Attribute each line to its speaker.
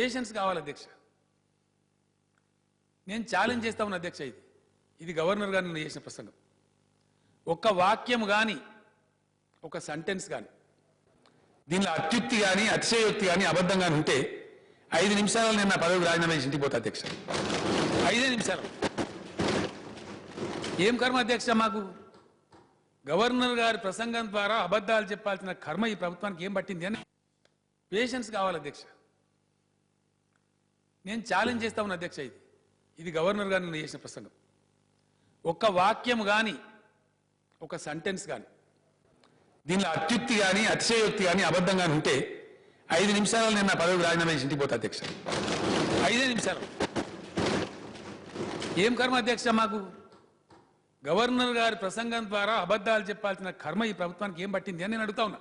Speaker 1: Patience కావాలి అధ్యక్ష. నేను ఛాలెంజ్ చేస్తా ఉన్నా అధ్యక్ష, ఇది గవర్నర్ గారు నిన్న చేసిన ప్రసంగం. ఒక్క వాక్యం కానీ, ఒక సెంటెన్స్ కానీ, దీనిలో అత్యుక్తి కానీ, అతిశయోక్తి కానీ, అబద్ధం కానీ ఉంటే 5 నిమిషాలు నేను నా పదవికి రాజీనామా చేసి ఇంటికి పోతా అధ్యక్ష. 5 నిమిషాలు. ఏం కర్మ అధ్యక్ష మాకు? గవర్నర్ గారి ప్రసంగం ద్వారా అబద్ధాలు చెప్పాల్సిన కర్మ ఈ ప్రభుత్వానికి ఏం పట్టింది అని పేషెన్స్ కావాలి అధ్యక్ష. నేను ఛాలెంజ్ చేస్తా ఉన్నా అధ్యక్ష, ఇది గవర్నర్ గారు నిన్న చేసిన ప్రసంగం. ఒక్క వాక్యం కానీ, ఒక సెంటెన్స్ కానీ, దీనిలో అత్యుక్తి కానీ, అతిశయోక్తి కానీ, అబద్ధం కానీ ఉంటే 5 నిమిషాలు నేను నా పదవికి రాజీనామా చేసి ఇంటికి పోతా అధ్యక్ష. 5 నిమిషాలు. ఏం కర్మ అధ్యక్ష మాకు? గవర్నర్ గారి ప్రసంగం ద్వారా అబద్ధాలు చెప్పాల్సిన కర్మ ఈ ప్రభుత్వానికి ఏం పట్టింది అని నేను అడుగుతా ఉన్నా.